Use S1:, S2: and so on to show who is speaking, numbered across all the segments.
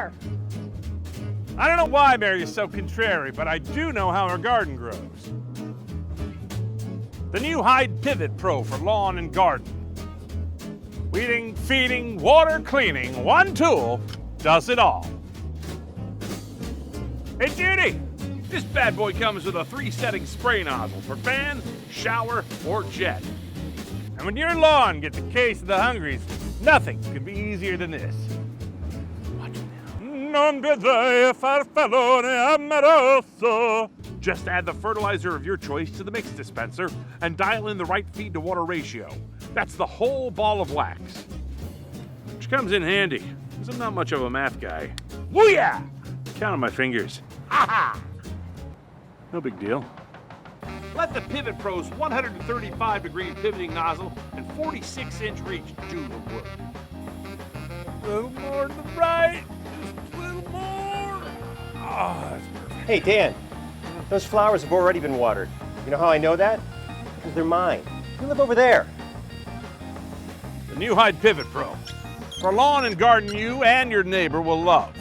S1: there!
S2: I don't know why Mary is so contrary, but I do know how her garden grows. The new HYDE Pivot Pro for lawn and garden. Weeding, feeding, water cleaning, one tool does it all. Hey Judy, this bad boy comes with a 3-setting spray nozzle for fan, shower, or jet. And when your lawn gets a case of the hungries, nothing could be easier than this. Watch it now. Just add the fertilizer of your choice to the mix dispenser and dial in the right feed to water ratio. That's the whole ball of wax. Which comes in handy, because I'm not much of a math guy. Woo-yeah! Count on my fingers. Ha ha! No big deal. Let the Pivot Pro's 135-degree pivoting nozzle and 46-inch reach do the work. A little more to the right, just a little more. Oh, that's perfect.
S3: Hey, Dan, those flowers have already been watered. You know how I know that? Because they're mine. You live over there.
S2: The new HYDE Pivot Pro. For lawn and garden you and your neighbor will love.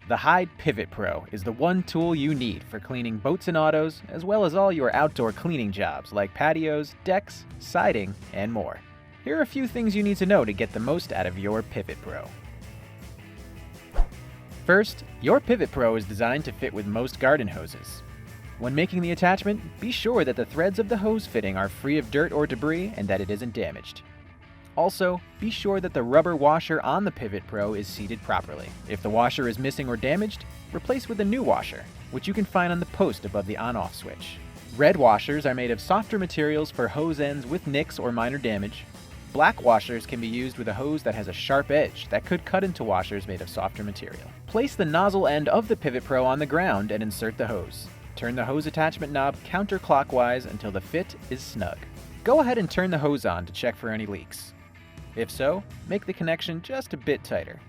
S4: The HYDE Pivot Pro is the one tool you need for cleaning boats and autos, as well as all your outdoor cleaning jobs like patios, decks, siding, and more. Here are a few things you need to know to get the most out of your Pivot Pro. First, your Pivot Pro is designed to fit with most garden hoses. When making the attachment, be sure that the threads of the hose fitting are free of dirt or debris and that it isn't damaged. Also, be sure that the rubber washer on the Pivot Pro is seated properly. If the washer is missing or damaged, replace with a new washer, which you can find on the post above the on-off switch. Red washers are made of softer materials for hose ends with nicks or minor damage. Black washers can be used with a hose that has a sharp edge that could cut into washers made of softer material. Place the nozzle end of the Pivot Pro on the ground and insert the hose. Turn the hose attachment knob counterclockwise until the fit is snug. Go ahead and turn the hose on to check for any leaks. If so, make the connection just a bit tighter.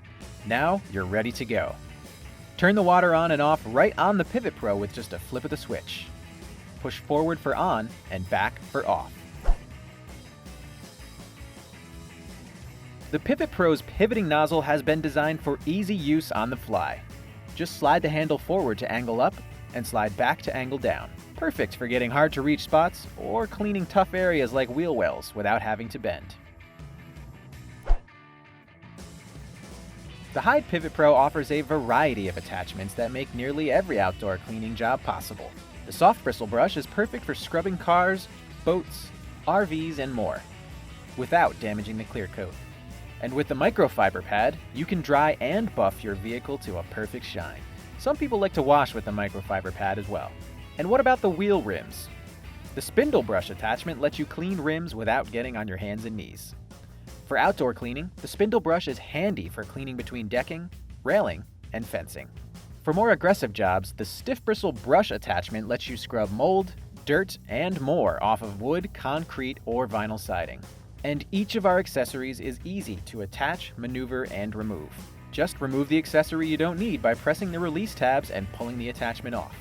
S4: Now you're ready to go. Turn the water on and off right on the Pivot Pro with just a flip of the switch. Push forward for on and back for off. The Pivot Pro's pivoting nozzle has been designed for easy use on the fly. Just slide the handle forward to angle up and slide back to angle down. Perfect for getting hard to reach spots or cleaning tough areas like wheel wells without having to bend. The HYDE Pivot Pro offers a variety of attachments that make nearly every outdoor cleaning job possible. The soft bristle brush is perfect for scrubbing cars, boats, RVs, and more, without damaging the clear coat. And with the microfiber pad, you can dry and buff your vehicle to a perfect shine. Some people like to wash with the microfiber pad as well. And what about the wheel rims? The spindle brush attachment lets you clean rims without getting on your hands and knees. For outdoor cleaning, the spindle brush is handy for cleaning between decking, railing, and fencing. For more aggressive jobs, the stiff bristle brush attachment lets you scrub mold, dirt, and more off of wood, concrete, or vinyl siding. And each of our accessories is easy to attach, maneuver, and remove. Just remove the accessory you don't need by pressing the release tabs and pulling the attachment off.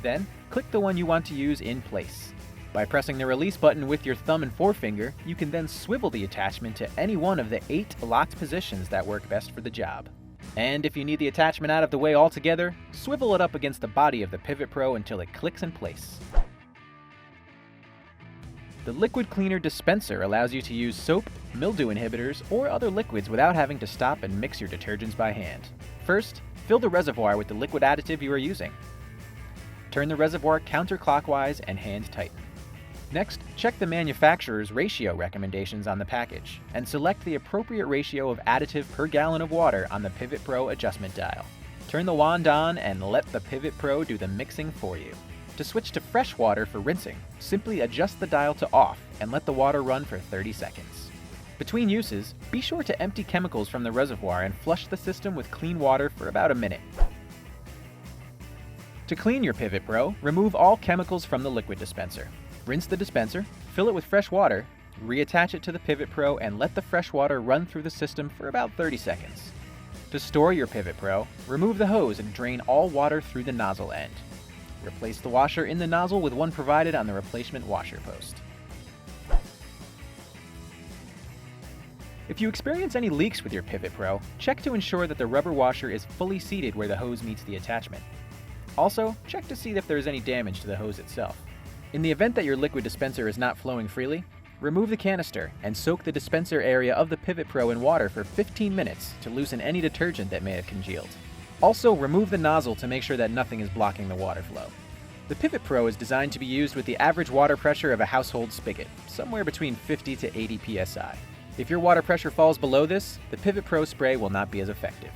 S4: Then, click the one you want to use in place. By pressing the release button with your thumb and forefinger, you can then swivel the attachment to any one of the 8 locked positions that work best for the job. And if you need the attachment out of the way altogether, swivel it up against the body of the Pivot Pro until it clicks in place. The liquid cleaner dispenser allows you to use soap, mildew inhibitors, or other liquids without having to stop and mix your detergents by hand. First, fill the reservoir with the liquid additive you are using. Turn the reservoir counterclockwise and hand tighten. Next, check the manufacturer's ratio recommendations on the package and select the appropriate ratio of additive per gallon of water on the Pivot Pro adjustment dial. Turn the wand on and let the Pivot Pro do the mixing for you. To switch to fresh water for rinsing, simply adjust the dial to off and let the water run for 30 seconds. Between uses, be sure to empty chemicals from the reservoir and flush the system with clean water for about a minute. To clean your Pivot Pro, remove all chemicals from the liquid dispenser. Rinse the dispenser, fill it with fresh water, reattach it to the Pivot Pro, and let the fresh water run through the system for about 30 seconds. To store your Pivot Pro, remove the hose and drain all water through the nozzle end. Replace the washer in the nozzle with one provided on the replacement washer post. If you experience any leaks with your Pivot Pro, check to ensure that the rubber washer is fully seated where the hose meets the attachment. Also, check to see if there is any damage to the hose itself. In the event that your liquid dispenser is not flowing freely, remove the canister and soak the dispenser area of the Pivot Pro in water for 15 minutes to loosen any detergent that may have congealed. Also, remove the nozzle to make sure that nothing is blocking the water flow. The Pivot Pro is designed to be used with the average water pressure of a household spigot, somewhere between 50 to 80 psi. If your water pressure falls below this, the Pivot Pro spray will not be as effective.